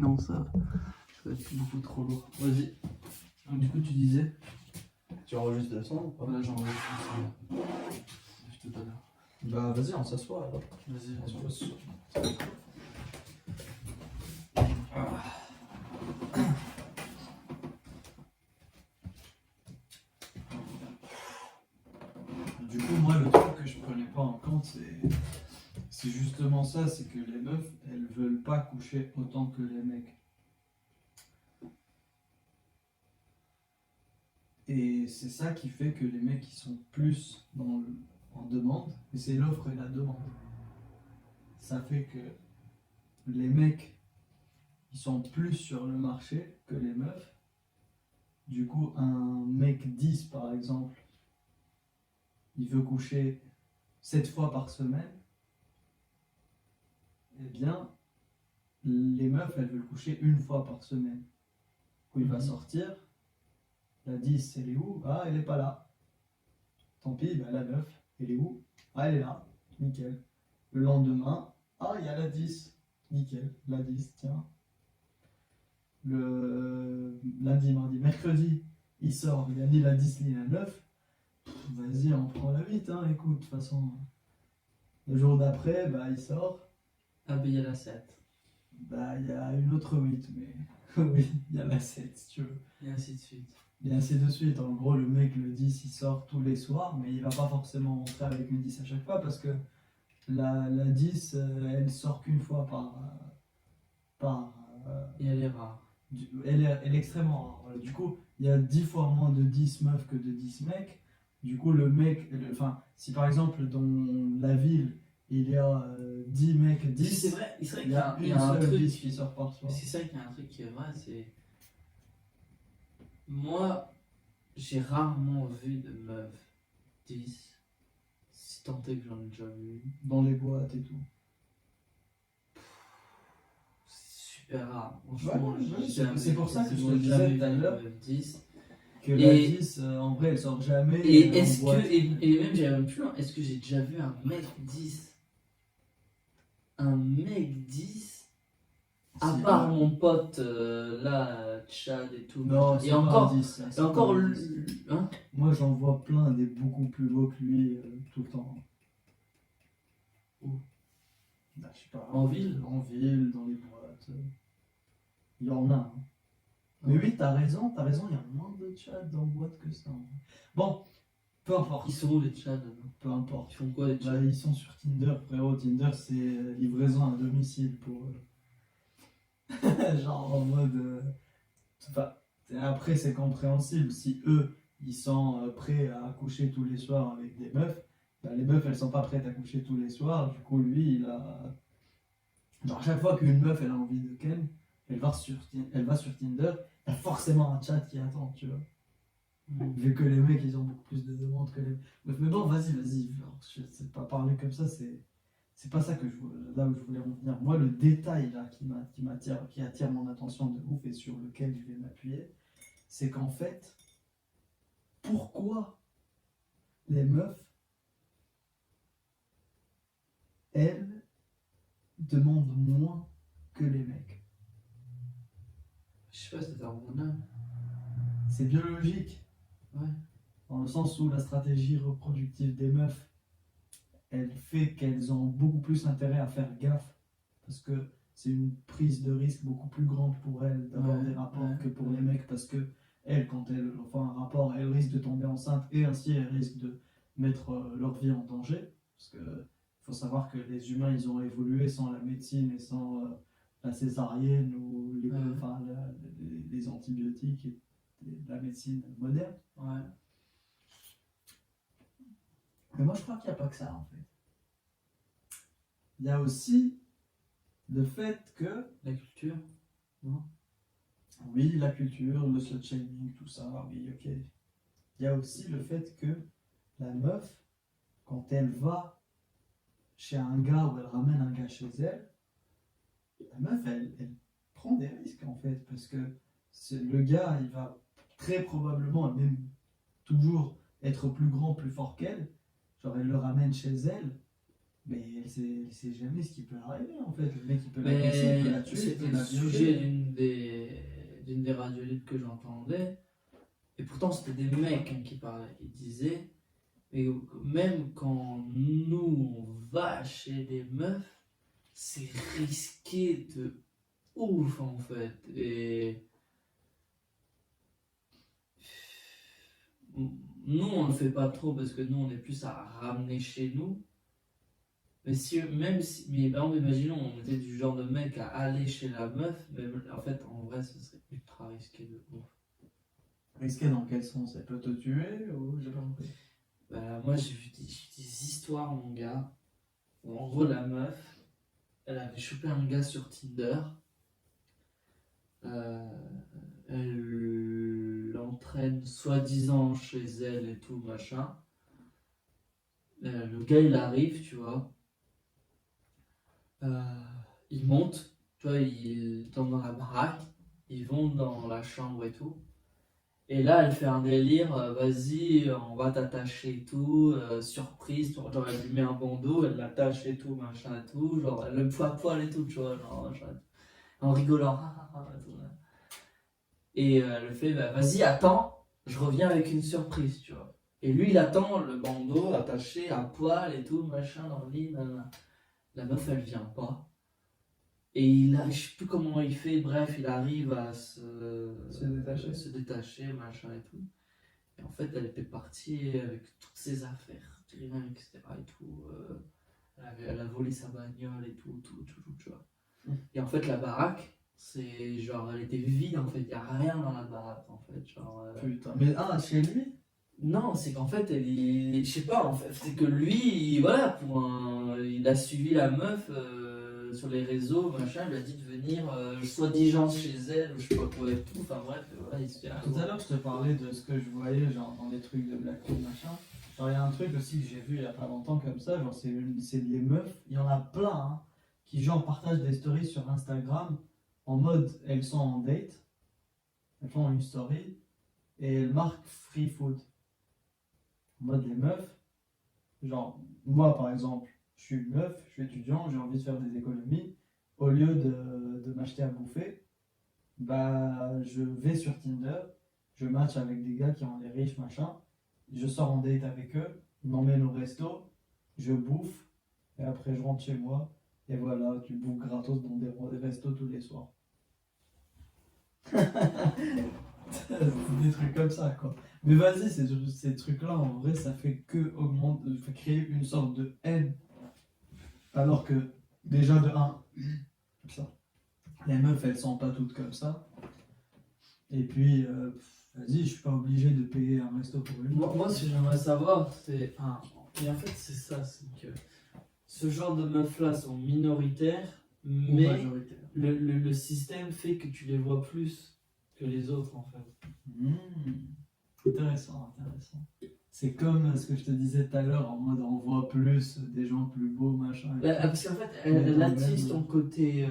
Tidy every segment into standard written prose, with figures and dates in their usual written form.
sinon ça va être beaucoup trop lourd. Vas-y. Donc, du coup, tu disais. Tu enregistres le son ou pas? Voilà, j'enregistre ça. Je te donne. Bah vas-y, on s'assoit alors. Vas-y, On s'assoit. Du coup, moi, le truc que je prenais pas en compte, c'est justement ça, c'est que les meufs, elles veulent pas coucher autant que les mecs. Et c'est ça qui fait que les mecs, ils sont plus en demande, et c'est l'offre et la demande. Ça fait que les mecs, ils sont plus sur le marché que les meufs. Du coup, un mec 10 par exemple, il veut coucher 7 fois par semaine, eh bien, les meufs, elles veulent coucher une fois par semaine. Du coup, il va sortir, la 10, elle est où? Ah, elle est pas là. Tant pis, bah, la 9, elle est où? Ah, elle est là, nickel. Le lendemain, ah, il y a la 10, nickel, la 10, tiens. Le lundi, mardi, mercredi, il sort, il a ni la 10 ni la 9. Vas-y, on prend la 8, hein, écoute, de toute façon. Le jour d'après, bah, il sort. Ah, ben il y a la 7. Bah, il y a une autre 8, mais oui, il y a la 7, si tu veux. Et ainsi de suite. Et ainsi de suite. En gros, le mec, le 10, il sort tous les soirs, mais il va pas forcément rentrer avec une 10 à chaque fois parce que la 10, elle sort qu'une fois par Et elle est rare. elle est extrêmement rare. Voilà. Du coup, il y a 10 fois moins de 10 meufs que de 10 mecs. Du coup, le mec, enfin, si par exemple dans la ville, il y a 10 mecs, 10, C'est vrai il qu'il y a y une a un seule truc. 10 qui sort par soir. C'est ça qu'il y a un truc qui est vrai, c'est. Moi, j'ai rarement vu de meuf 10, si tant est que j'en ai déjà vu. Dans les boîtes et tout. C'est super rare. Franchement, Ouais, j'ai c'est- jamais- c'est pour ça que je te j'ai disais jamais tout à vu de l'heure meuf 10. Que Et- la 10, en vrai, elle sort jamais Et en est-ce boîte. que. Et même, j'irais même plus loin. Est-ce que j'ai déjà vu un mec 10? Un mec 10? À Si, part ouais. mon pote là, Tchad et tout. Non, et c'est pas encore, un 10, ça, et c'est encore, pas un 10. hein? Moi, j'en vois plein des beaucoup plus beaux que lui tout le temps. Où? Bah, je sais pas. En ville? En ville, dans les boîtes. Il y en a. Hein. Mais oui, t'as raison, il y a moins de chats dans boîte que ça. Hein. Bon, peu importe. Ils sont où les Tchad? Peu importe. Ils font quoi les Bah, Tchad? ils sont sur Tinder, frérot. Tinder, c'est livraison à domicile pour eux. Genre en mode. Enfin, après, c'est compréhensible. Si eux, ils sont prêts à coucher tous les soirs avec des meufs, bah, les meufs, elles sont pas prêtes à coucher tous les soirs. Du coup, lui, il a. Genre, à chaque fois qu'une meuf, elle a envie de Ken, elle va sur Tinder, il y a forcément un chat qui attend, tu vois. Vu que les mecs, ils ont beaucoup plus de demandes que les meufs. Mais bon, vas-y. Genre, je sais pas parler comme ça, c'est pas ça là où je voulais en venir. Moi, le détail là qui attire mon attention de ouf et sur lequel je vais m'appuyer, c'est qu'en fait, pourquoi les meufs, elles, demandent moins que les mecs? Je sais pas, c'est hormonal. C'est biologique. Ouais. Dans le sens où la stratégie reproductive des meufs, elle fait qu'elles ont beaucoup plus intérêt à faire gaffe parce que c'est une prise de risque beaucoup plus grande pour elles d'avoir Ouais, des rapports ouais, que pour ouais. les mecs parce que elles, quand elles font un rapport, elles risquent de tomber enceinte et ainsi elles risquent de mettre leur vie en danger parce que faut savoir que les humains ils ont évolué sans la médecine et sans la césarienne ou les, Ouais. enfin, les antibiotiques et la médecine moderne. Ouais. Mais moi je crois qu'il n'y a pas que ça en fait. Il y a aussi le fait que, La culture? Non? oui, la culture, le slut-shaming, tout ça, oui, ok. Il y a aussi le fait que la meuf, quand elle va chez un gars ou elle ramène un gars chez elle, la meuf, elle prend des risques en fait, parce que le gars, il va très probablement, même toujours, être plus grand, plus fort qu'elle. Genre, elle le ramène chez elle. Mais elle sait jamais ce qui peut arriver en fait. Le mec il peut la blesser, il peut la Mais tuer, il c'était peut le la sujet violer. d'une des radios libres que j'entendais. Et pourtant, c'était des mecs qui parlaient. Ils disaient, mais même quand nous, on va chez les meufs, c'est risqué de ouf en fait. Et nous, on le fait pas trop parce que nous, on est plus à ramener chez nous. Mais si, même si, mais par exemple, imaginons, on était du genre de mec à aller chez la meuf, mais en fait, en vrai, ce serait ultra risqué de ouf. Risqué dans quel sens? Elle peut te tuer ou j'ai pas compris. Bah, moi, j'ai vu des histoires, mon gars, où en gros, la meuf, elle avait chopé un gars sur Tinder. Euh, Elle l'entraîne soi-disant chez elle et tout, machin. Le gars, il arrive, tu vois. Euh, il monte, tu vois, il tombe dans la baraque. Ils vont dans la chambre et tout. Et là, elle fait un délire, vas-y, on va t'attacher et tout, surprise, genre elle lui met un bandeau, elle l'attache et tout, machin et tout, genre elle le fout à poil et tout, tu vois, genre, en rigolant, et tout, là. Et elle le fait, bah, vas-y, attends, je reviens avec une surprise, tu vois. Et lui, il attend le bandeau attaché à poil et tout, machin, dans le lit, nanana. La meuf, elle vient pas. Et je sais plus comment il fait, bref, il arrive à se détacher, machin et tout. Et en fait, elle était partie avec toutes ses affaires, etc. Et tout. Elle a volé sa bagnole et tout, tu vois. Et en fait, la baraque, c'est genre, elle était vide en fait, il n'y a rien dans la baraque en fait. Genre, Putain. Mais chez lui? non, c'est qu'en fait, je sais pas, en fait, c'est que lui, voilà, il a suivi la meuf sur les réseaux, machin, il lui a dit de venir soi-disant chez elle, ou je sais pas quoi et tout, enfin bref, voilà, il se fait un Tout à l'heure, je te parlais de ce que je voyais genre, dans les trucs de Blackpool, machin. Genre, il y a un truc aussi que j'ai vu il y a pas longtemps comme ça, genre, c'est les meufs, il y en a plein, hein, qui genre partagent des stories sur Instagram en mode elles sont en date, elles font une story et elles marquent free food. En mode les meufs, genre, moi par exemple, je suis une meuf, je suis étudiant, j'ai envie de faire des économies, au lieu de m'acheter à bouffer, bah, je vais sur Tinder, je match avec des gars qui ont des riches, machin. Je sors en date avec eux, ils m'emmènent au resto, je bouffe, et après je rentre chez moi. Et voilà, tu bouffes gratos dans des restos tous les soirs. C'est des trucs comme ça, quoi. Mais vas-y, ces trucs-là, en vrai, ça fait que fait créer une sorte de haine. Alors que, déjà, de un, ça, les meufs, elles sont pas toutes comme ça. Et puis, vas-y, je suis pas obligé de payer un resto pour une. moi, ce que j'aimerais savoir, c'est. Enfin, et en fait, c'est ça, c'est que ce genre de meufs-là sont minoritaires, Ou mais majoritaire. le système fait que tu les vois plus que les autres, en fait. Intéressant, intéressant. C'est comme ce que je te disais tout à l'heure, en mode on voit plus des gens plus beaux, machin. Et tout. Parce qu'en fait, Mais elle quand attise même, ton côté.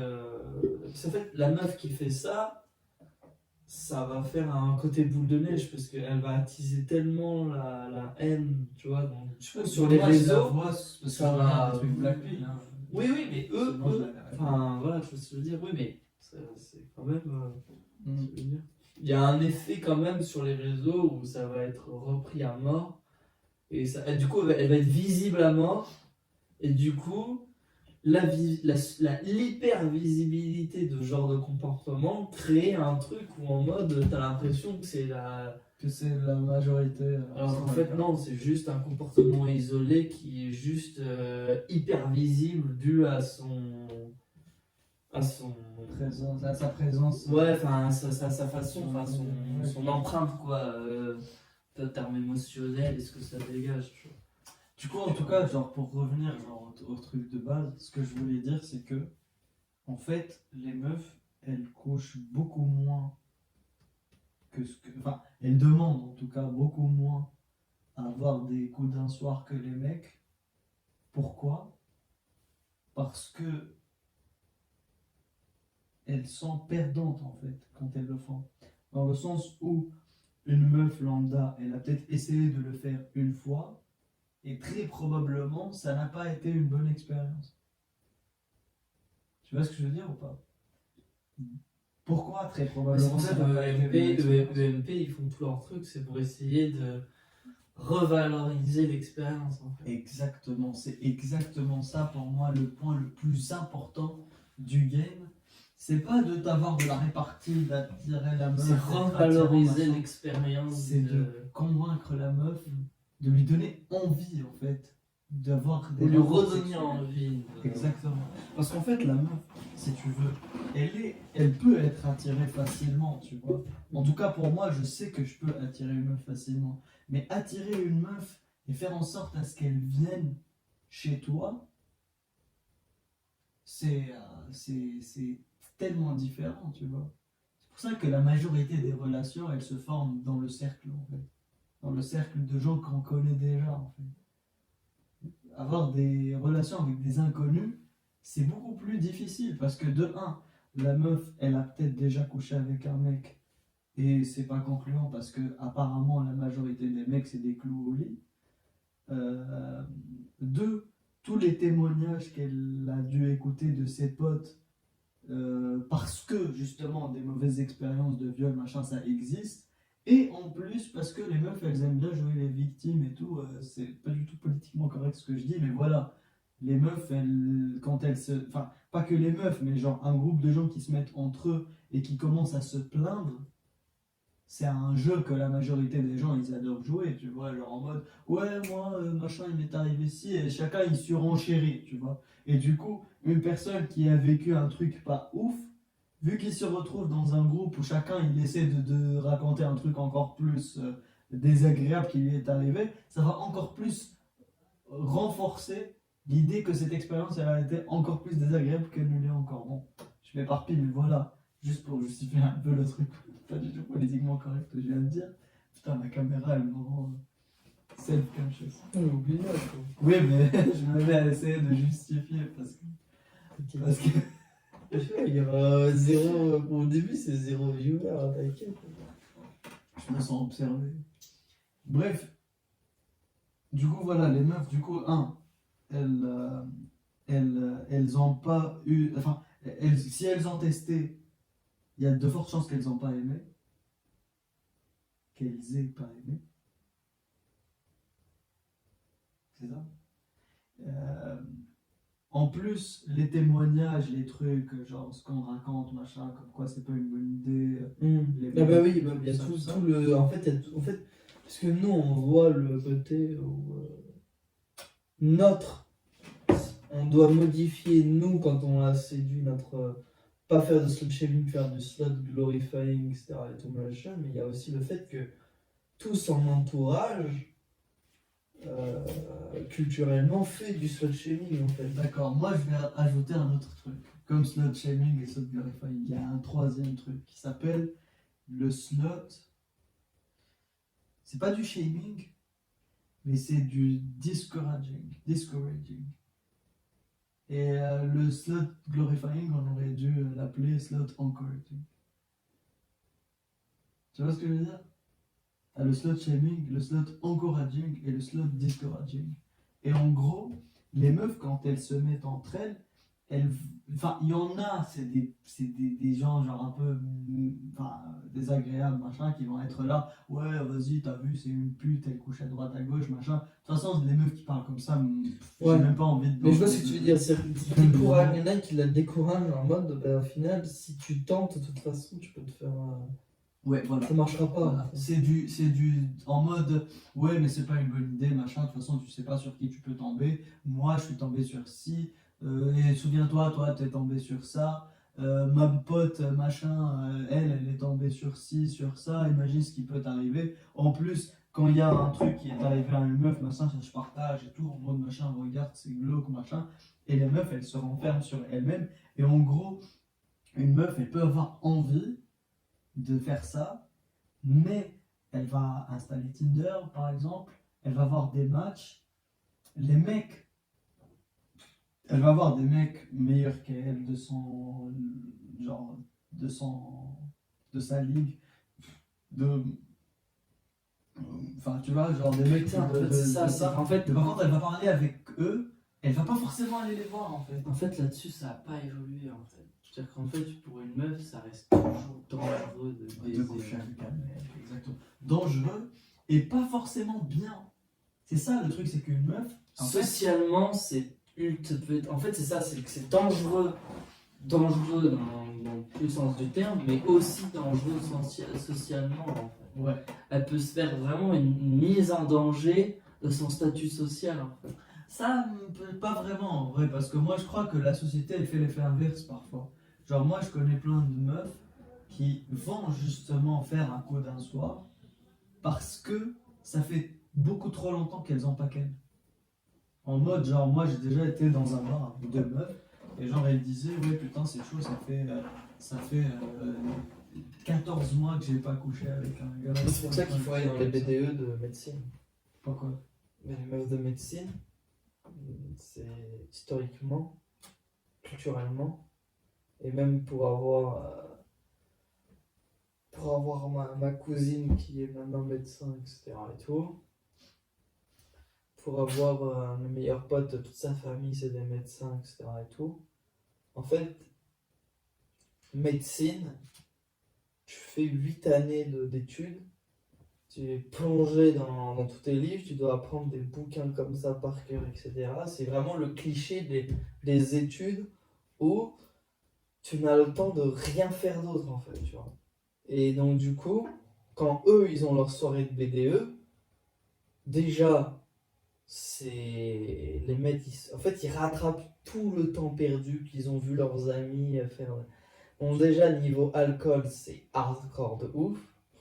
Parce qu'en fait, la meuf qui fait ça, ça va faire un côté boule de neige parce qu'elle va attiser tellement la haine, tu vois, je pense sur que les moi, je la réseaux. vois parce que Ça je va. regarde des trucs Blackpink. Hein. Oui, oui, mais Sinon, je la verrais pas. enfin, voilà, je veux ce que je veux dire, oui, mais c'est quand même. Mm. Ce que je veux dire. Il y a un effet quand même sur les réseaux où ça va être repris à mort. Et du coup, elle va être visible à mort. Et du coup, l'hyper-visibilité de ce genre de comportement crée un truc où en mode, t'as l'impression que c'est la. Que c'est la majorité. Alors c'est qu'en pas fait, le cas. non, c'est juste un comportement isolé qui est juste hyper visible dû à son. À son. À sa présence. Ouais, enfin, sa façon, enfin, Ouais. son empreinte, quoi. Terme émotionnel et ce que ça dégage, tu vois. Du coup, en tout cas, genre pour revenir genre, au truc de base, ce que je voulais dire, c'est que en fait, les meufs, elles couchent beaucoup moins que ce que. Enfin, elles demandent en tout cas beaucoup moins à avoir des coups d'un soir que les mecs. Pourquoi? Parce que elles sont perdantes en fait quand elles le font. Dans le sens où une meuf lambda, elle a peut-être essayé de le faire une fois, Et très probablement, ça n'a pas été une bonne expérience. Tu vois ce que je veux dire ou pas? Pourquoi très C'est probablement pour ça ça que n'a pas été une bonne expérience? EMP, ils font tout leur truc, c'est pour essayer de revaloriser l'expérience en fait. Exactement, c'est exactement ça pour moi le point le plus important du game. C'est pas de t'avoir de la répartie, d'attirer la meuf, C'est d'être attirant, revaloriser machin. l'expérience. C'est de convaincre la meuf, de lui donner envie en fait, d'avoir de lui rapports redonner sexuels. envie. Exactement. Parce qu'en fait, la meuf, si tu veux, elle peut être attirée facilement, tu vois. En tout cas, pour moi, je sais que je peux attirer une meuf facilement. Mais attirer une meuf et faire en sorte à ce qu'elle vienne chez toi, c'est tellement différent, tu vois. C'est pour ça que la majorité des relations, elles se forment dans le cercle, en fait. Dans le cercle de gens qu'on connaît déjà, en fait. Avoir des relations avec des inconnus, c'est beaucoup plus difficile parce que de un, la meuf, elle a peut-être déjà couché avec un mec et c'est pas concluant parce que apparemment la majorité des mecs c'est des clous au lit. Euh, Deux, tous les témoignages qu'elle a dû écouter de ses potes parce que justement des mauvaises expériences de viol machin ça existe. Et en plus, parce que les meufs, elles aiment bien jouer les victimes et tout, c'est pas du tout politiquement correct ce que je dis, mais voilà. Les meufs, quand elles se. Enfin, pas que les meufs, mais genre un groupe de gens qui se mettent entre eux et qui commencent à se plaindre, c'est un jeu que la majorité des gens, ils adorent jouer, tu vois, genre en mode, ouais, moi, machin, il m'est arrivé ci, et chacun, il surenchérit, tu vois. Et du coup, une personne qui a vécu un truc pas ouf, vu qu'il se retrouve dans un groupe où chacun il essaie de raconter un truc encore plus désagréable qui lui est arrivé, ça va encore plus renforcer l'idée que cette expérience elle a été encore plus désagréable qu'elle ne l'est encore. Bon, je m'éparpille, mais voilà, juste pour justifier un peu le truc pas du tout politiquement correct que je viens de dire. Putain, ma caméra elle me rend self-conscious. On oublie là, quoi. Oui, mais je me mets à essayer de justifier parce que Il y aura zéro. Au début, c'est zéro viewer, t'inquiète. je me sens observé. Bref, du coup, voilà, les meufs, du coup, elles ont pas eu. Enfin, si elles ont testé, il y a de fortes chances qu'elles n'ont pas aimé. Qu'elles aient pas aimé. C'est ça? Euh, En plus, les témoignages, les trucs, genre ce qu'on raconte, machin, comme quoi c'est pas une bonne idée. Les Ah bah mecs, oui, bah, il y a ça, tout, ça. tout le. En fait, parce que nous, on voit le côté où notre. On doit modifier, nous, quand on a séduit notre. Pas faire de slut shaming, faire du slut glorifying, etc. et tout machin, mais il y a aussi le fait que tout son entourage, culturellement, fait du slut shaming en fait. D'accord, moi je vais ajouter un autre truc. Comme slut shaming et slut glorifying, il y a un troisième truc qui s'appelle le slut. C'est pas du shaming, mais c'est du discouraging. Discouraging. Et le slut glorifying, on aurait dû l'appeler slut encouraging. Tu vois ce que je veux dire? T'as le slut shaming, le slut encouraging et le slut discouraging. Et en gros, les meufs, quand elles se mettent entre elles, enfin, il y en a, des gens genre un peu enfin, désagréables, machin, qui vont être là, ouais, vas-y, t'as vu, c'est une pute, elle couche à droite, à gauche, machin. De toute façon, les meufs qui parlent comme ça, Ouais. j'ai même pas envie de. Mais je vois ce que tu veux dire, c'est qu'il décourage, il y en a qui la découragent en mode, ben, au final, si tu tentes, de toute façon, tu peux te faire. Ouais, voilà. Ça marchera pas. Voilà. C'est du en mode ouais mais c'est pas une bonne idée machin, de toute façon tu sais pas sur qui tu peux tomber, moi je suis tombé sur ci, et souviens-toi toi t'es tombé sur ça, ma pote machin elle est tombée sur ci, sur ça, imagine ce qui peut t'arriver, en plus quand il y a un truc qui est arrivé à une meuf machin ça se partage et tout, en mode machin regarde c'est glauque machin, et les meufs elles se renferment sur elles-mêmes, et en gros une meuf elle peut avoir envie de faire ça, mais elle va installer Tinder par exemple, elle va voir des matchs, les mecs, elle va voir des mecs meilleurs qu'elle de son genre de son de sa ligue, de Enfin, tu vois, genre des mecs Tiens, en fait, c'est ça, c'est qu'en fait, Mais par contre, elle va parler avec eux, elle va pas forcément aller les voir en fait. en fait, là-dessus, ça n'a pas évolué, en fait. C'est-à-dire qu'en fait, pour une meuf, ça reste toujours dangereux de De baiser. coucher avec un mec, exactement. Dangereux et pas forcément bien. C'est ça le truc, c'est qu'une meuf, en fait, Socialement, en fait, c'est ça, c'est que c'est dangereux dans tous les sens du terme, mais aussi dangereux socialement, en fait. ouais. Elle peut se faire vraiment une mise en danger de son statut social, en fait. Ça, pas vraiment en vrai, parce que moi je crois que la société elle fait l'effet inverse parfois. Genre, moi je connais plein de meufs qui vont justement faire un coup d'un soir parce que ça fait beaucoup trop longtemps qu'elles ont pas ken. En mode, genre, moi j'ai déjà été dans un bar avec deux meufs et genre elles disaient, ouais putain, c'est chaud, ça fait 14 mois que j'ai pas couché avec un gars. C'est pour ça qu'il faut aller dans les BDE de médecine. Pourquoi? Mais les meufs de médecine, c'est historiquement, culturellement, et même pour avoir ma cousine qui est maintenant médecin, etc. et tout, pour avoir le meilleur pote de toute sa famille, c'est des médecins, etc. et tout. En fait, médecine, tu fais 8 années d'études, tu es plongé dans tous tes livres, tu dois apprendre des bouquins comme ça par cœur, etc. C'est vraiment le cliché des études où tu n'as le temps de rien faire d'autre, en fait, tu vois. Et donc, du coup, quand eux, ils ont leur soirée de BDE, déjà, c'est les mecs, en fait, ils rattrapent tout le temps perdu qu'ils ont vu leurs amis faire. Bon, déjà, niveau alcool, c'est hardcore de ouf.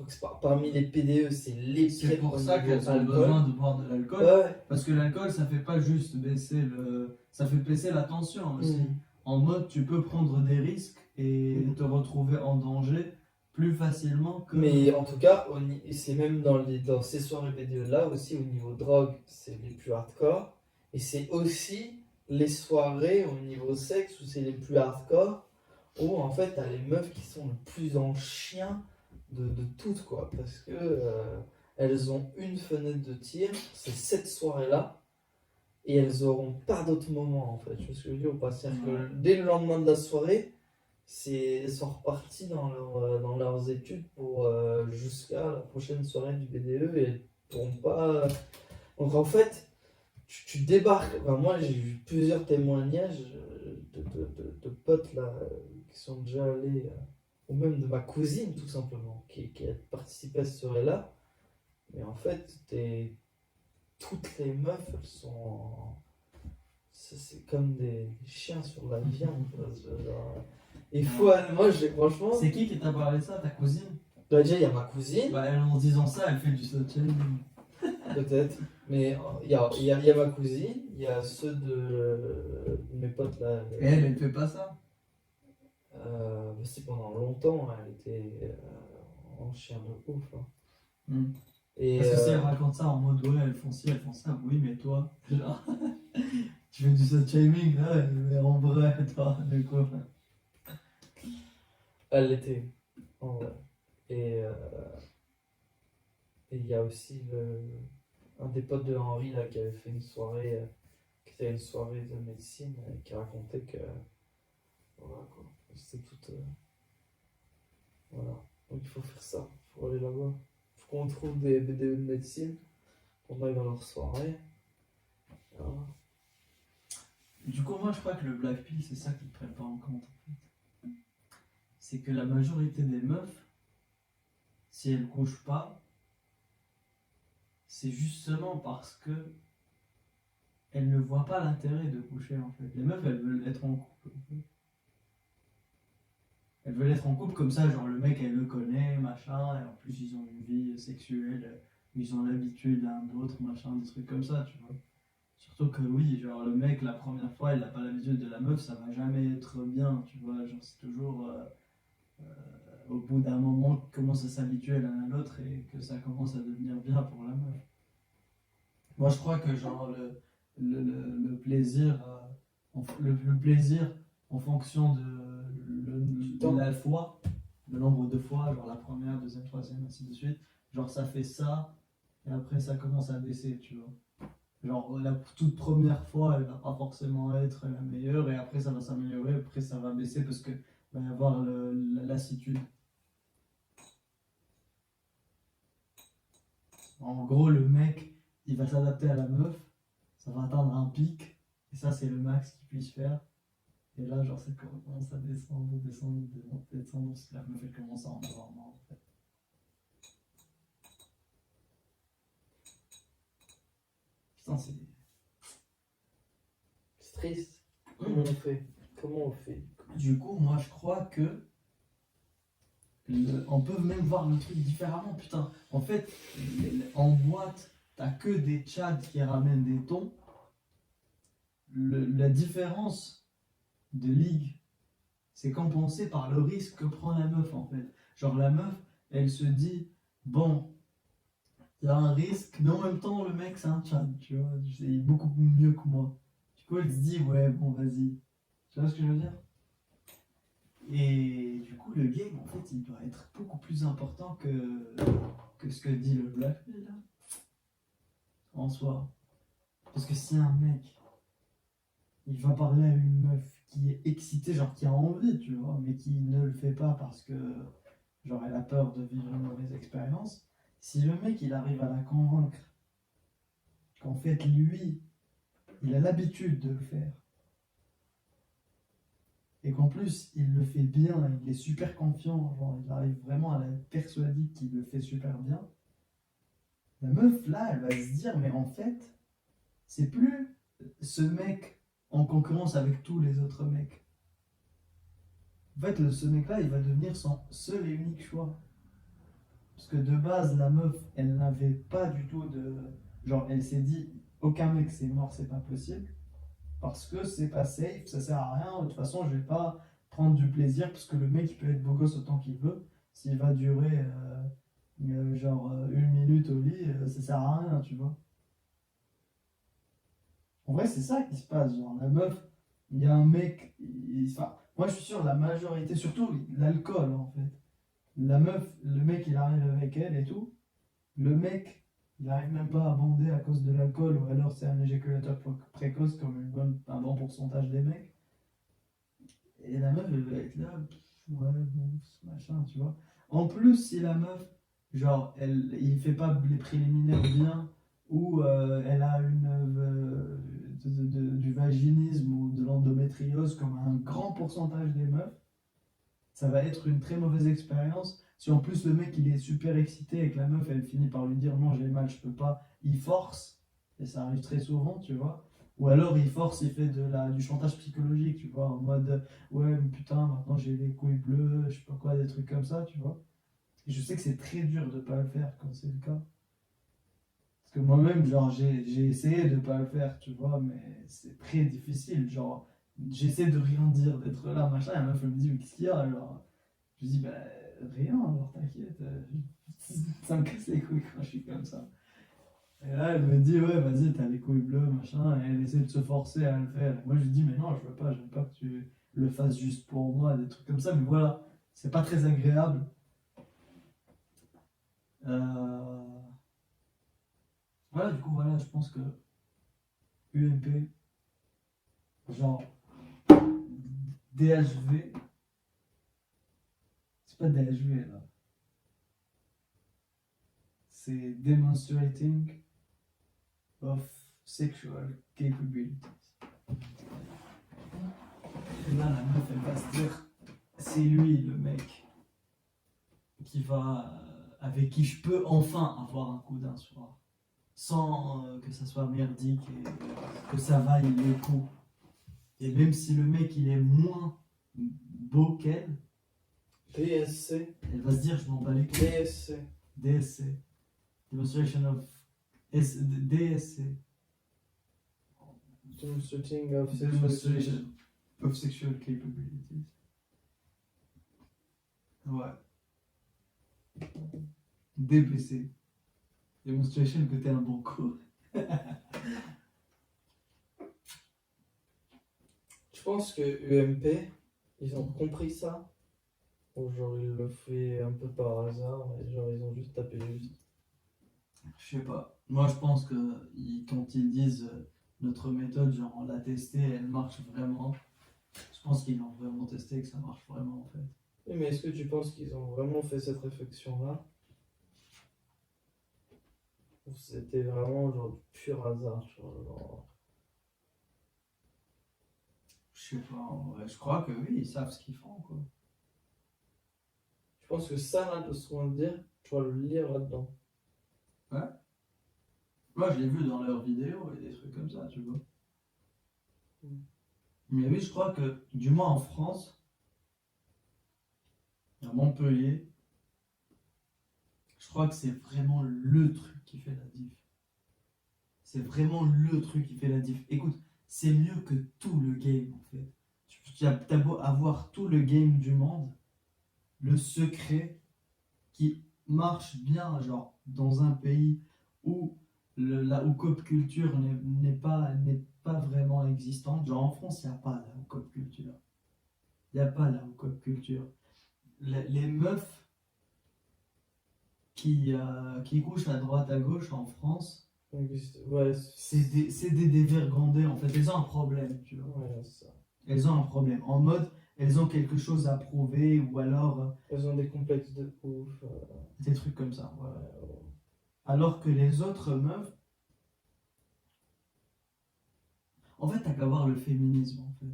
Je crois que parmi les PDE, c'est les C'est pires pour au ça niveau qu'elles ont alcool. besoin de boire de l'alcool. Ouais. Parce que l'alcool, ça fait pas juste baisser ça fait baisser la tension aussi. Mm. En mode, tu peux prendre des risques et te retrouver en danger plus facilement que. Mais en tout cas, c'est même dans ces soirées BDE là aussi, au niveau drogue, c'est les plus hardcore. Et c'est aussi les soirées au niveau sexe où c'est les plus hardcore, où en fait, t'as les meufs qui sont le plus en chien de toutes, quoi. Parce que elles ont une fenêtre de tir, c'est cette soirée-là, et elles auront pas d'autres moments, en fait. Je vois ce que je veux dire ou pas? C'est-à-dire que dès le lendemain de la soirée, elles sont reparties dans leurs études pour jusqu'à la prochaine soirée du BDE et elles pourront pas. Donc en fait, tu débarques. Enfin, moi, j'ai vu plusieurs témoignages de potes là qui sont déjà allés, ou même de ma cousine tout simplement, qui a participé à cette soirée-là. Mais en fait, toutes les meufs, elles sont. C'est comme des chiens sur la viande, quoi. Il faut aller. Moi, franchement. C'est qui t'a parlé de ça, ta cousine? Bah, déjà, il y a ma cousine, Bah, en disant ça, elle fait du slut-shaming. peut-être. Mais il y a ma cousine, il y a ceux de mes potes là. Et elle fait pas ça. C'est pendant longtemps, elle était en chien de ouf, hein. Mm. Et, Parce que si elle raconte ça en mode ouais, elles font ci, elles font ça, oui, mais toi, genre, tu fais du slut-shaming là, mais en vrai, toi, du coup. elle l'était, en vrai. Et il y a aussi un des potes de Henri là, qui avait fait une soirée, qui était une soirée de médecine, qui racontait que. Voilà quoi. C'était tout. Voilà. Donc il faut faire ça, il faut aller là-bas. Il faut qu'on trouve des BDE de médecine, qu'on aille dans leur soirée. Voilà. Du coup, moi, je crois que le black pill, c'est ça qu'ils ne prennent pas en compte, en fait. C'est que la majorité des meufs, si elles couchent pas, c'est justement parce que elles ne voient pas l'intérêt de coucher, en fait. Les meufs, elles veulent être en couple, en fait. Elles veulent être en couple comme ça, genre le mec, elle le connaît, machin, et en plus, ils ont une vie sexuelle, ils ont l'habitude l'un de l'autre, machin, des trucs comme ça, tu vois. Surtout que oui, genre le mec, la première fois, il n'a pas l'habitude de la meuf, ça va jamais être bien, tu vois. Genre, c'est toujours au bout d'un moment qu'il commence à s'habituer l'un à l'autre et que ça commence à devenir bien pour la meuf. Moi, je crois que genre le plaisir, le plaisir en fonction de la fois, le nombre de fois, genre la première, deuxième, troisième, ainsi de suite, genre ça fait ça et après ça commence à baisser, tu vois. Genre la toute première fois, elle va pas forcément être la meilleure, et après ça va s'améliorer, après ça va baisser parce que va y avoir la lassitude. En gros, le mec, il va s'adapter à la meuf, ça va atteindre un pic, et ça c'est le max qu'il puisse faire. Et là, genre, ça commence à descendre, descendre, descendre, descendre, parce que la meuf elle commence à en avoir marre en fait. Putain, c'est. C'est triste. Comment on fait? Comment on fait? Du coup, moi je crois que on peut même voir le truc différemment, putain. En fait, en boîte, t'as que des tchads qui ramènent des tons. La différence de ligue, c'est compensé par le risque que prend la meuf, en fait. Genre, la meuf, elle se dit, bon, il y a un risque, mais en même temps, le mec, c'est un tchad, tu vois. C'est beaucoup mieux que moi. Du coup, elle se dit, ouais, bon, vas-y. Tu vois ce que je veux dire? Et du coup, le game, en fait, il doit être beaucoup plus important que ce que dit le Blackmail, là, en soi. Parce que si un mec, il va parler à une meuf qui est excitée, genre qui a envie, tu vois, mais qui ne le fait pas parce que, genre, elle a peur de vivre une mauvaise expérience, si le mec, il arrive à la convaincre qu'en fait, lui, il a l'habitude de le faire, et qu'en plus, il le fait bien, il est super confiant, genre, il arrive vraiment à la persuader qu'il le fait super bien, la meuf, là, elle va se dire, mais en fait, c'est plus ce mec en concurrence avec tous les autres mecs. En fait, ce mec-là, il va devenir son seul et unique choix. Parce que de base, la meuf, elle n'avait pas du tout de... Genre, elle s'est dit, aucun mec c'est mort, c'est pas possible. Parce que c'est pas safe, ça sert à rien. De toute façon, je vais pas prendre du plaisir parce que le mec, il peut être beau gosse autant qu'il veut. S'il va durer une minute au lit, ça sert à rien, tu vois. En vrai, c'est ça qui se passe. Genre, la meuf, il y a un mec. Enfin, moi, je suis sûr, la majorité, surtout l'alcool, en fait. La meuf, le mec, il arrive avec elle et tout. Le mec, il n'arrive même pas à bander à cause de l'alcool, ou alors c'est un éjaculateur précoce, comme un bon pourcentage des mecs. Et la meuf, elle va être là, pff, ouais, bon, machin, tu vois. En plus, si la meuf, genre, il fait pas les préliminaires bien, ou elle a du vaginisme ou de l'endométriose, comme un grand pourcentage des meufs, ça va être une très mauvaise expérience. Si en plus le mec il est super excité et que la meuf elle finit par lui dire non, j'ai mal, je peux pas, il force, et ça arrive très souvent, tu vois. Ou alors il force, il fait du chantage psychologique, tu vois, en mode ouais, mais putain, maintenant j'ai les couilles bleues, je sais pas quoi, des trucs comme ça, tu vois. Et je sais que c'est très dur de pas le faire quand c'est le cas. Parce que moi-même, genre, j'ai essayé de pas le faire, tu vois, mais c'est très difficile. Genre, j'essaie de rien dire, d'être là, machin, et la meuf elle me dit, mais qu'est-ce qu'il y a alors? Je lui dis, bah rien, alors t'inquiète, ça me casse les couilles quand je suis comme ça. Et là, elle me dit, ouais, vas-y, t'as les couilles bleues, machin, et elle essaie de se forcer à le faire. Et moi, je lui dis, mais non, je veux pas que tu le fasses juste pour moi, des trucs comme ça, mais voilà, c'est pas très agréable. Euh, Voilà, du coup, voilà, je pense que UMP, genre DHV, c'est pas DHV là, c'est Demonstrating of Sexual Capabilities. Et là, la meuf, elle va se dire, c'est lui le mec avec qui je peux enfin avoir un coup d'un soir, sans que ça soit merdique et que ça vaille les coups. Et même si le mec il est moins beau qu'elle, DSC. elle va se dire, je m'en bats les couilles. DSC. DSC. Demonstration of DSC. Demonstrating of Demonstration of Sexual Capabilities. Ouais. DBC. Demonstration que t'es un bon coup. Je pense que UMP, ils ont compris ça. Ou genre ils le fait un peu par hasard, et genre ils ont juste tapé juste. Je sais pas. Moi, je pense que quand ils disent notre méthode, genre on l'a testée, elle marche vraiment. Je pense qu'ils l'ont vraiment testé et que ça marche vraiment en fait. Oui, mais est-ce que tu penses qu'ils ont vraiment fait cette réflexion-là? Ou c'était vraiment genre du pur hasard, genre. Je sais pas, en vrai. Je crois que oui, ils savent ce qu'ils font quoi. Je pense que ça, là, de ce qu'on vient de dire, tu vas le lire là-dedans. Ouais. Moi, je l'ai vu dans leurs vidéos et des trucs comme ça, tu vois. Mm. Mais oui, je crois que, du moins en France, à Montpellier, je crois que c'est vraiment le truc qui fait la diff. C'est vraiment le truc qui fait la diff. Écoute, c'est mieux que tout le game en fait. T'as beau avoir tout le game du monde, le secret qui marche bien, genre dans un pays où la hookup culture n'est pas vraiment existante. Genre en France, il n'y a pas la hookup culture. Il n'y a pas la hookup culture. Les meufs qui couchent à droite à gauche en France, Donc, ouais, c'est des dévergondés en fait. Elles ont un problème, tu vois. ouais, ça. Elles ont un problème. En mode, elles ont quelque chose à prouver ou alors Elles ont des complexes de ouf. des trucs comme ça. Voilà. Ouais. Alors que les autres meufs, en fait, t'as qu'à voir le féminisme en fait.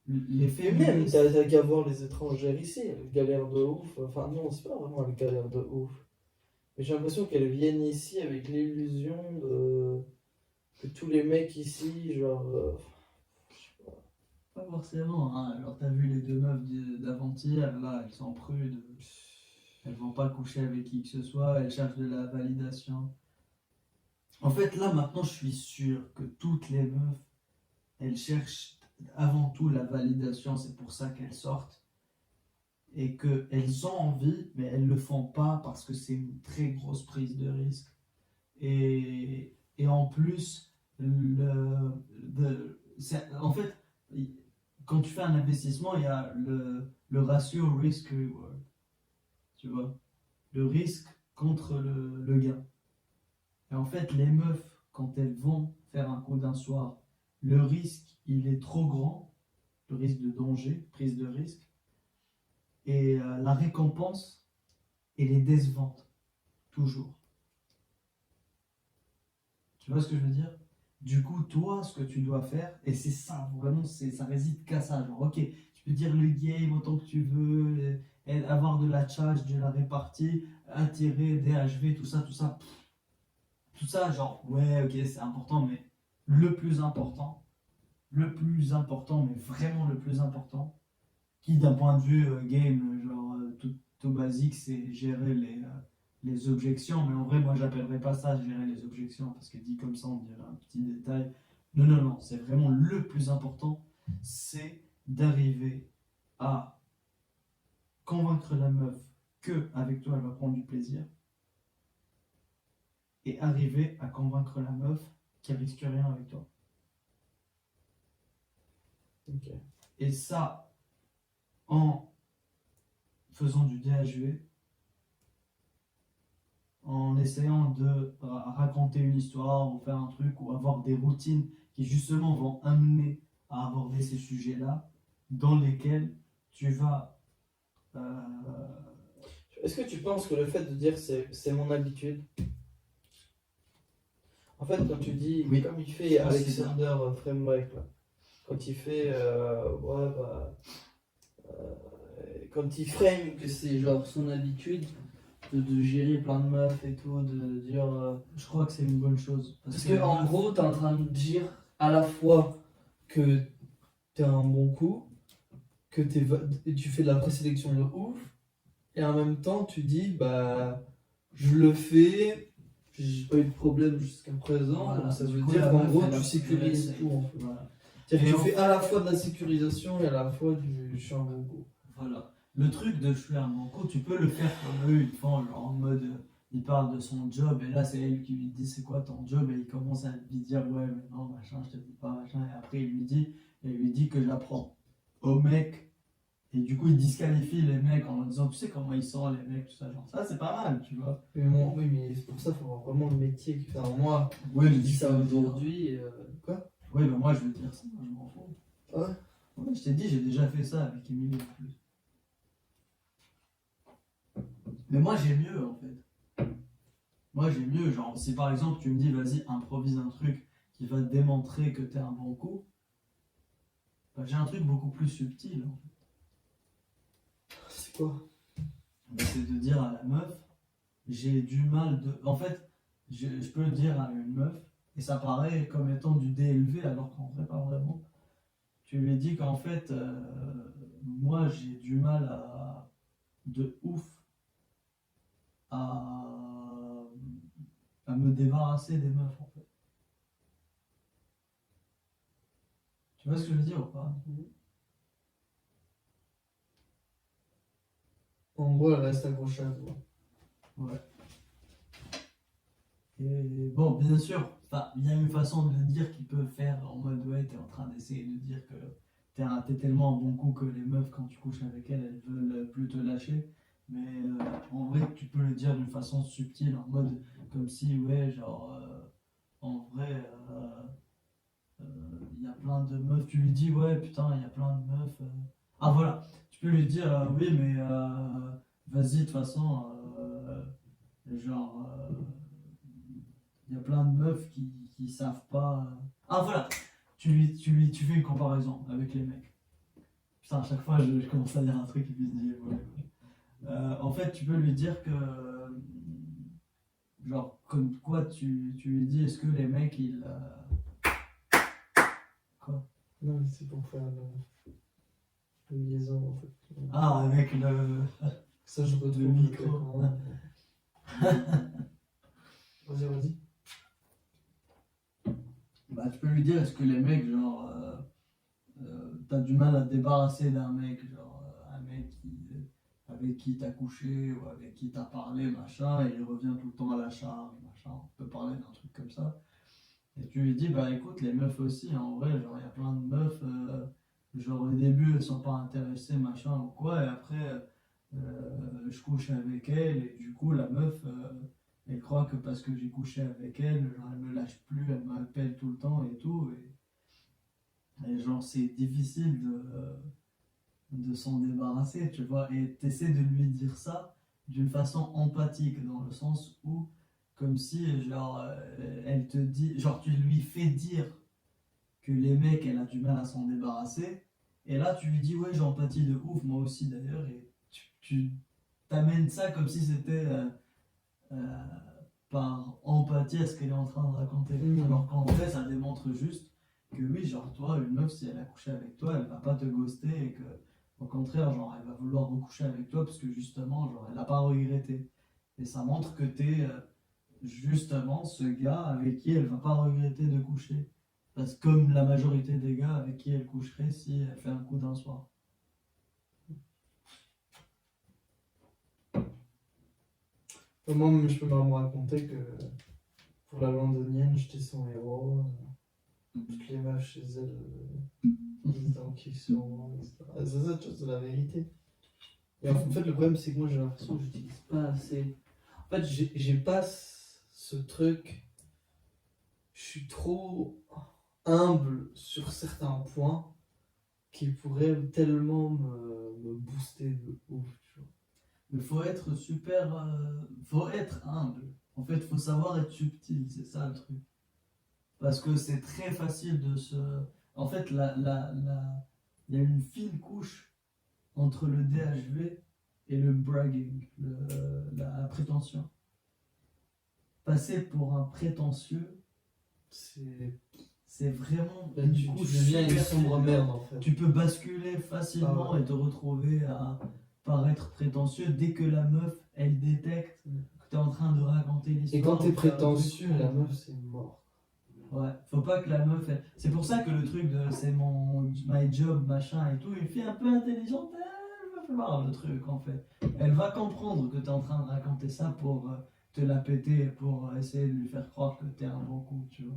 Les Et même, féministes. t'as qu'à voir les étrangères ici, elles galèrent de ouf. Enfin, non, c'est pas vraiment elles galèrent de ouf. Mais j'ai l'impression qu'elles viennent ici avec l'illusion que tous les mecs ici, genre. Je sais pas. Pas forcément, hein. Alors, t'as vu les deux meufs d'avant-hier, là, elles sont prudes. Elles vont pas coucher avec qui que ce soit, elles cherchent de la validation. En fait, là, maintenant, je suis sûr que toutes les meufs, elles cherchent avant tout la validation, c'est pour ça qu'elles sortent. Et qu'elles ont envie, mais elles le font pas parce que c'est une très grosse prise de risque. Et en plus, en fait, quand tu fais un investissement, il y a le ratio risk-reward. Tu vois, le risque contre le gain. Et en fait, les meufs, quand elles vont faire un coup d'un soir, le risque, il est trop grand, le risque de danger, prise de risque, et la récompense, elle est décevante, toujours. Tu vois ce que je veux dire? Du coup, toi, ce que tu dois faire, et c'est ça, vraiment, ça réside qu'à ça. Genre, ok, tu peux dire le game autant que tu veux, et avoir de la charge, de la répartie, attirer, DHV, tout ça, tout ça. Tout ça, genre, ouais, ok, c'est important, mais le plus important, mais vraiment le plus important, qui d'un point de vue game, genre tout basique, c'est gérer les objections. Mais en vrai, moi, j'appellerais pas ça gérer les objections, parce que dit comme ça, on dirait un petit détail. Non, non, non, c'est vraiment le plus important, c'est d'arriver à convaincre la meuf que avec toi, elle va prendre du plaisir, et arriver à convaincre la meuf qu'elle risque rien avec toi. Ok. Et ça, en faisant du DHV, en essayant de raconter une histoire ou faire un truc ou avoir des routines qui justement vont amener à aborder ces sujets-là, dans lesquels tu vas... Est-ce que tu penses que le fait de dire c'est mon habitude, en fait, quand tu dis, Oui. comme il fait Je pense que c'est Alexander Framework, là, quand il fait, ouais, bah, quand il frame Que c'est genre son habitude de gérer plein de meufs et tout, de dire. Je crois que c'est une bonne chose. Parce que en gros, t'es en train de dire à la fois que t'es un bon coup, que tu fais de la présélection de ouf, et en même temps tu dis bah je le fais, j'ai pas eu de problème jusqu'à présent, Voilà. donc ça Du veut coup, dire la qu'en meuf, gros elle a- tu sécurises elle a- tout en fait. Voilà. C'est-à-dire Et que tu en fais à la fois de la sécurisation et à la fois du je suis un bon coup. Voilà. Le truc de je suis un banco, tu peux le faire comme eux, ils font genre en mode, il parle de son job, et là c'est elle qui lui dit c'est quoi ton job, et il commence à lui dire ouais, mais non, machin, je te dis pas, machin, et après il lui dit que j'apprends au mec Et du coup, ils disqualifient les mecs en leur disant, tu sais comment ils sont, les mecs, tout ça. Genre, ça, c'est pas mal, tu vois. Mais bon, oui, mais c'est pour ça qu'il faut voir vraiment le métier qui fait. Enfin, moi, Oui, je mais dis tu ça peux le dire. aujourd'hui. Quoi? Oui, bah moi, je veux dire ça, je m'en fous. Ouais. Ouais, je t'ai dit, j'ai déjà fait ça avec Emily en plus. Mais moi, j'ai mieux, en fait. Moi, j'ai mieux. Genre, si par exemple, tu me dis, vas-y, improvise un truc qui va te démontrer que t'es un bon coup, bah, j'ai un truc beaucoup plus subtil, en fait. C'est quoi? Bah, c'est de dire à la meuf, j'ai du mal de. En fait, je peux le dire à une meuf, et ça paraît comme étant du délevé, alors qu'en vrai, pas vraiment. Tu lui dis qu'en fait, moi, j'ai du mal de ouf à, à me débarrasser des meufs, en fait. Tu vois ce que je veux dire ou pas? En gros, elle reste accrochée à toi. Ouais. Et bon, bien sûr, il y a une façon de le dire qui peut faire en mode ouais, t'es en train d'essayer de dire que t'es tellement un bon coup que les meufs, quand tu couches avec elles, elles veulent plus te lâcher. Mais en vrai, tu peux le dire d'une façon subtile, en mode comme si, ouais, genre, en vrai, il y a plein de meufs. Tu lui dis, ouais, putain, il y a plein de meufs. Ah voilà, tu peux lui dire, oui, mais vas-y, de toute façon, genre. Il y a plein de meufs qui savent pas. Ah voilà, tu fais une comparaison avec les mecs. Putain, à chaque fois je commence à dire un truc et puis je dis voilà. En fait, tu peux lui dire que. Genre, comme quoi tu lui dis est-ce que les mecs ils. Quoi? Non, mais c'est pour faire le liaison en fait. Ah, avec le. Ça, je retrouve Le micro. comment. Vas-y, vas-y. Bah, tu peux lui dire est-ce que les mecs, genre. T'as du mal à te débarrasser d'un mec, genre un mec avec qui t'as couché ou avec qui t'as parlé, machin, et il revient tout le temps à la charge, machin. On peut parler d'un truc comme ça. Et tu lui dis, bah écoute, les meufs aussi, hein, en vrai, genre il y a plein de meufs, genre au début elles sont pas intéressées, machin ou quoi, et après je couche avec elle, et du coup la meuf, elle croit que parce que j'ai couché avec elle, genre elle me lâche plus, elle m'appelle tout le temps et tout. Et genre, c'est difficile de s'en débarrasser, tu vois. Et t'essaies de lui dire ça d'une façon empathique, dans le sens où, comme si, genre, elle te dit, genre, tu lui fais dire que les mecs, elle a du mal à s'en débarrasser. Et là, tu lui dis, ouais, j'ai empathie de ouf, moi aussi d'ailleurs. Et tu t'amènes ça comme si c'était euh, par empathie à ce qu'elle est en train de raconter. Alors qu'en vrai, ça démontre juste que oui, genre toi, une meuf, si elle a couché avec toi, elle va pas te ghoster et que, au contraire, genre, elle va vouloir recoucher avec toi parce que justement, genre, elle a pas regretté. Et ça montre que t'es justement ce gars avec qui elle va pas regretter de coucher. Parce que comme la majorité des gars avec qui elle coucherait si elle fait un coup d'un soir. Moi, je peux me raconter que pour la londonienne, j'étais son héros. Toutes les meufs chez elle disent donc qu'ils sont, etc. C'est la vérité. Et en fait, le problème, c'est que moi, j'ai l'impression que j'utilise pas assez. En fait, j'ai pas ce truc. Je suis trop humble sur certains points qui pourraient tellement me booster de ouf, tu vois. Mais faut être super. Faut être humble. En fait, faut savoir être subtil, c'est ça le truc. Parce que c'est très facile de se. En fait, il y a une fine couche entre le DHV et le bragging, la prétention. Passer pour un prétentieux, c'est vraiment Là, une tu couche deviens une super sombre fine. merde, en fait. Tu peux basculer facilement Ah ouais. et te retrouver à paraître prétentieux dès que la meuf, elle détecte que tu es en train de raconter l'histoire. Et quand t'es ou faire un truc. prétentieux, la meuf, c'est mort. Ouais, faut pas que la meuf. C'est pour ça que le truc de c'est my job, machin et tout, une fille un peu intelligente, elle va faire le truc en fait. Elle va comprendre que tu es en train de raconter ça pour te la péter, pour essayer de lui faire croire que tu es un bon coup, tu vois.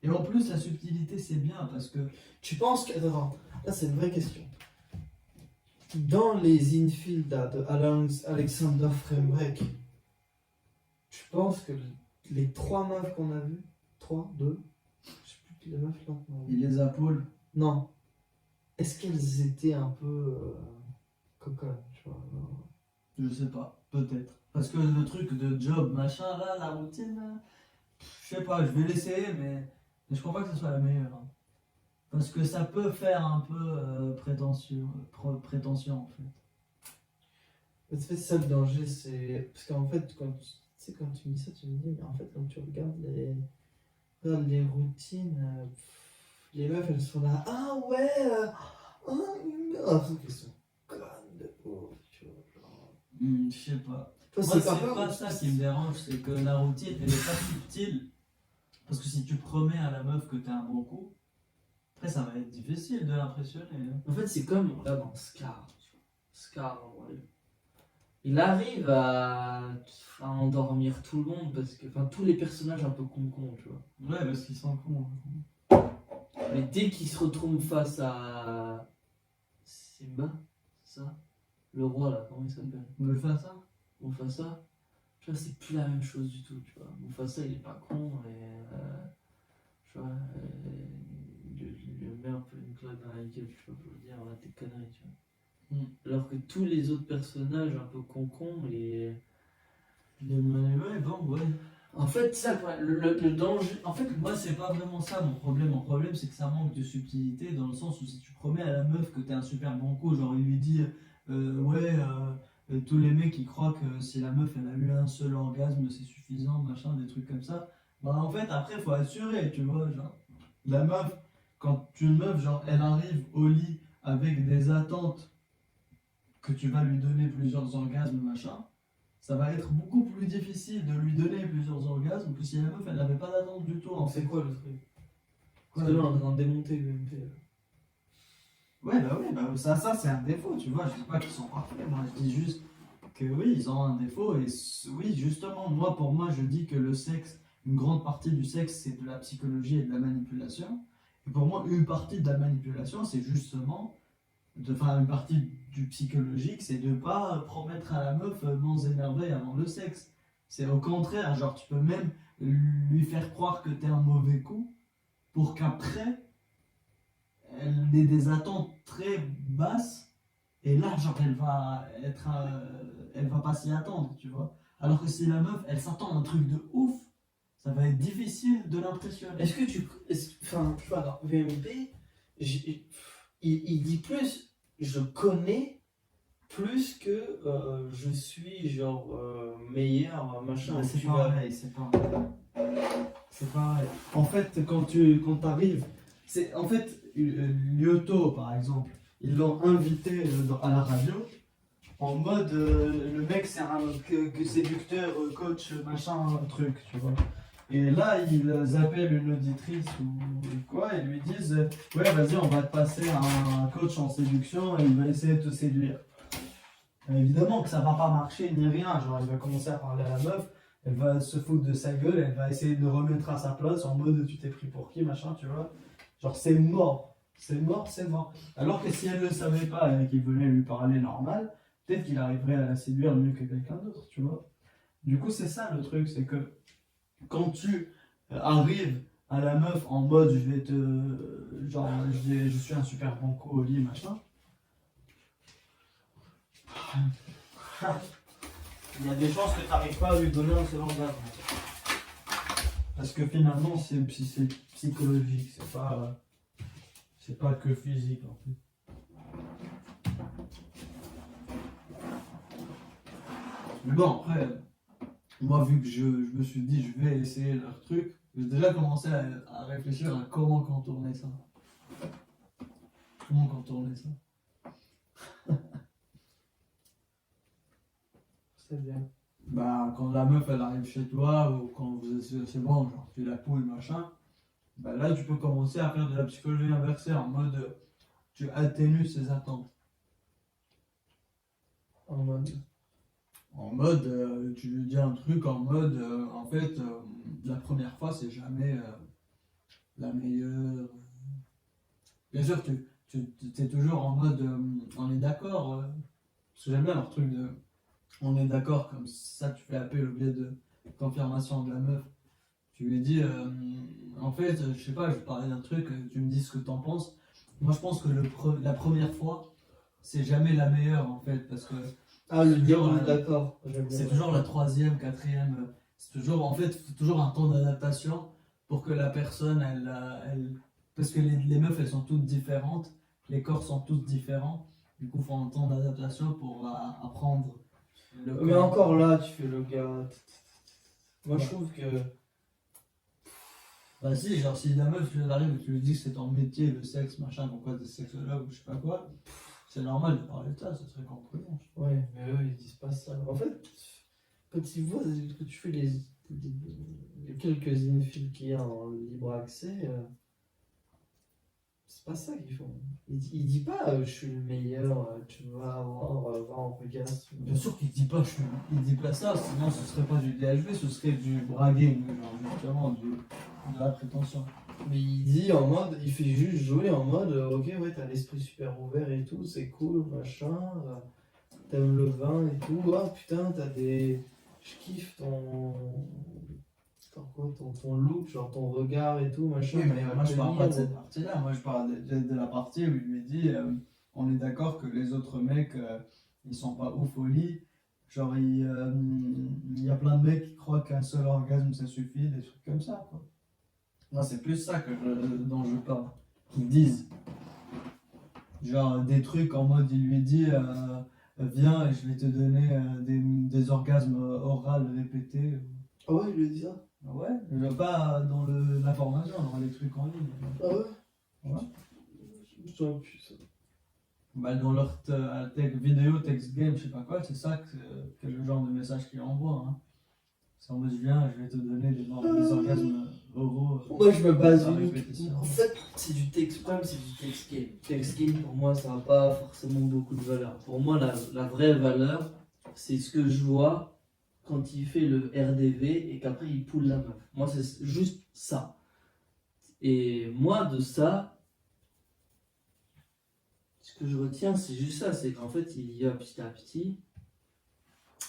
Et en plus, la subtilité, c'est bien parce que. Tu penses que. Attends, là c'est une vraie question. Dans les infields là, de Alexander Frembrek, tu penses que les 3 meufs qu'on a vues, 3, 2, je sais plus les meufs là. Il les apôle. Non. Est-ce qu'elles étaient un peu coconnes, tu vois? Je sais pas, peut-être. Parce que le truc de job, machin, là, la routine, là, je sais pas, je vais l'essayer, mais je crois pas que ce soit la meilleure, hein. Parce que ça peut faire un peu prétentieux en fait. En fait, ça le danger, c'est. Parce qu'en fait, quand tu me dis ça, tu me dis, mais en fait, quand tu regardes les routines, les meufs, elles sont là, ah ouais, sauf qu'elles sont connes de ouf, tu vois. Genre. Je sais pas. Toi, Moi, c'est c'est pas ça qui me dérange, c'est que la routine, elle est pas subtile. Parce que si tu promets à la meuf que t'es un bon coup, après ça va être difficile de l'impressionner, hein. En fait, c'est comme là dans Scar. Scar, en vrai. Il arrive à endormir tout le monde parce que. Enfin, tous les personnages un peu con-con, tu vois. Ouais, parce qu'ils sont cons. Mais dès qu'il se retrouve face à. Simba, c'est ça? Le roi là, comment il s'appelle? Mufasa. Mufasa, tu vois, c'est plus la même chose du tout, tu vois. Mufasa, il est pas con et. Tu vois, il lui met un peu une claque dans la gueule, tu vois, pour lui dire, là, tes conneries, tu vois. Alors que tous les autres personnages un peu con et. Ouais, bon, ouais. En fait, ça, le danger. En fait, Moi, c'est pas vraiment ça mon problème. Mon problème, c'est que ça manque de subtilité dans le sens où si tu promets à la meuf que t'es un super bon coup, genre il lui dit tous les mecs ils croient que si la meuf elle a eu un seul orgasme, c'est suffisant, machin, des trucs comme ça. Bah, en fait, après, faut assurer, tu vois. Genre, la meuf, quand une meuf, genre, elle arrive au lit avec des attentes que tu vas lui donner plusieurs orgasmes, machin. Ça va être beaucoup plus difficile de lui donner plusieurs orgasmes que si la meuf elle n'avait pas d'attente du tout en fait. C'est quoi le truc? Quoi, Parce que là, on est en train de démonter l'UMP. ouais, bah, ça c'est un défaut, tu vois. Je dis pas qu'ils sont parfaits, moi je dis juste que oui, ils ont un défaut. Et oui, justement, moi pour moi, je dis que le sexe, une grande partie du sexe, c'est de la psychologie et de la manipulation. Et pour moi, une partie de la manipulation, c'est justement. Enfin, une partie du psychologique, c'est de pas promettre à la meuf monts et merveilles avant le sexe. C'est au contraire, genre tu peux même lui faire croire que t'es un mauvais coup pour qu'après elle ait des attentes très basses et là genre elle va pas s'y attendre, tu vois. Alors que si la meuf elle s'attend à un truc de ouf, ça va être difficile de l'impressionner. Est-ce que tu. Enfin, tu vois, dans VMP, il dit plus je connais plus que je suis genre meilleur, machin. Ouais, c'est tu vois. pareil, c'est pareil. C'est pareil. En fait, quand t'arrives, c'est en fait Lyoto par exemple, ils l'ont invité à la radio en mode le mec c'est un séducteur, coach, machin, truc, tu vois. Et là, ils appellent une auditrice ou quoi et lui disent ouais, vas-y, on va te passer un coach en séduction et il va essayer de te séduire. Évidemment que ça va pas marcher ni rien, genre il va commencer à parler à la meuf, elle va se foutre de sa gueule, elle va essayer de le remettre à sa place en mode tu t'es pris pour qui, machin, tu vois. Genre c'est mort, c'est mort, c'est mort. Alors que si elle ne le savait pas et qu'il venait lui parler normal, peut-être qu'il arriverait à la séduire mieux que quelqu'un d'autre, tu vois. Du coup, c'est ça le truc, c'est que quand tu arrives à la meuf en mode je vais te. Genre, je suis un super bon coup au lit, machin. Il y a des chances que tu n'arrives pas à lui donner un seul orgasme. Parce que finalement, c'est psychologique, c'est pas que physique en fait. Mais bon, après, moi vu que je me suis dit je vais essayer leur truc, j'ai déjà commencé à réfléchir à comment contourner ça. Comment contourner ça. C'est bien. Bah, quand la meuf elle arrive chez toi ou quand c'est bon, genre tu la poules machin, bah là tu peux commencer à faire de la psychologie inversée en mode tu atténues ses attentes. En mode. En mode, tu lui dis un truc en mode en fait la première fois c'est jamais la meilleure. Bien sûr, tu es toujours en mode on est d'accord. Parce que j'aime bien leur truc de on est d'accord, comme ça tu fais appel au biais de confirmation de la meuf. Tu lui dis, en fait, je sais pas, je parlais d'un truc, tu me dis ce que t'en penses. Moi je pense que la première fois, c'est jamais la meilleure en fait, parce que Ah, le c'est dire toujours on est d'accord. J'aime bien. c'est toujours la troisième, quatrième, c'est toujours, en fait, faut toujours un temps d'adaptation pour que la personne, parce que les meufs, elles sont toutes différentes, les corps sont tous différents, du coup, il faut un temps d'adaptation pour apprendre le Mais corps. encore là, tu fais le gars. Moi, je Ouais. trouve que. Bah si, genre si la meuf, tu arrives et tu lui dis que c'est ton métier, le sexe, machin, pourquoi t'es sexologue ou je sais pas quoi, c'est normal de parler de ça, ça serait compréhension. Ouais, mais eux, ils disent pas ça. En fait, quand ils voient que tu fais les quelques infils qu'il y a en libre accès, c'est pas ça qu'ils font. Il dit pas je suis le meilleur, tu vas avoir 20 orgasmes. Bien sûr qu'il dit pas, il dit pas ça, sinon ce serait pas du DHV, ce serait du bragging, genre justement, de la prétention. Mais il dit en mode, il fait juste jouer en mode ok, ouais, t'as l'esprit super ouvert et tout, c'est cool, machin, t'aimes le vin et tout, ah putain, t'as des. Je kiffe ton look, genre ton regard et tout, machin. Oui, mais moi je parle pas de tenir. cette partie-là, moi je parle de la partie où il lui dit on est d'accord que les autres mecs ils sont pas ouf au lit, genre il y a plein de mecs qui croient qu'un seul orgasme ça suffit, des trucs comme ça quoi. Moi c'est plus ça dont je parle, qu'ils disent. Genre des trucs en mode il lui dit viens et je vais te donner des orgasmes oraux répétés. Ah ouais, il lui dit ça. Ah ouais, mais pas dans l'information, dans les trucs en ligne. Ah ouais. Ouais. Je me souviens plus ça. Bah, dans leur vidéo, text game, je sais pas quoi, c'est ça que le genre de message qu'ils envoient. Hein. C'est en mode viens, je vais te donner des orgasmes oraux. Moi je me base par unique. répétition. En fait, c'est du text prime, c'est du text game. Text game, pour moi, ça n'a pas forcément beaucoup de valeur. Pour moi, la vraie valeur, c'est ce que je vois quand il fait le RDV et qu'après il pull la meuf. Moi, c'est juste ça. Et moi, de ça, ce que je retiens, c'est juste ça. C'est qu'en fait, il y a petit à petit,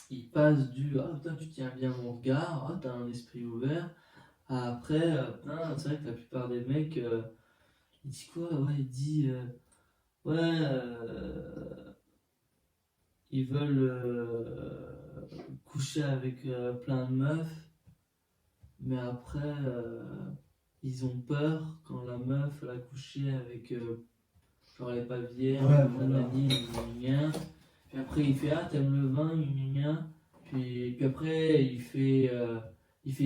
il passe du ah putain, tu tiens bien mon regard, ah t'as un esprit ouvert. À après, putain, c'est vrai que la plupart des mecs, il dit quoi? Ouais, il dit ouais, ils veulent coucher avec plein de meufs, mais après, ils ont peur quand la meuf l'a couché avec genre les paviers, Ouais, voilà. nanani, gna. Puis après, il fait ah, t'aimes le vin, gna, gna. Puis après, il fait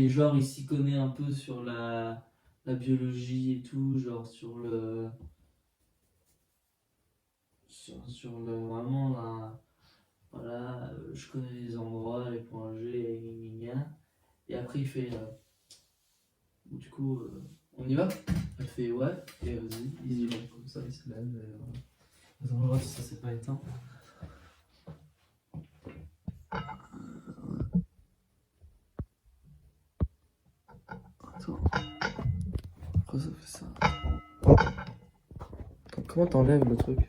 genre, il s'y connaît un peu sur la biologie et tout, genre sur le vraiment la. Voilà, je connais les endroits, les points G, et gna, gna. Et après, il fait. Du coup, on y va? Elle fait ouais, et vas-y, ils y vont comme ça, ils se lèvent. Et, voilà. Attends, on va voir si ça s'est pas éteint. Attends. Pourquoi ça fait ça? Comment t'enlèves le truc?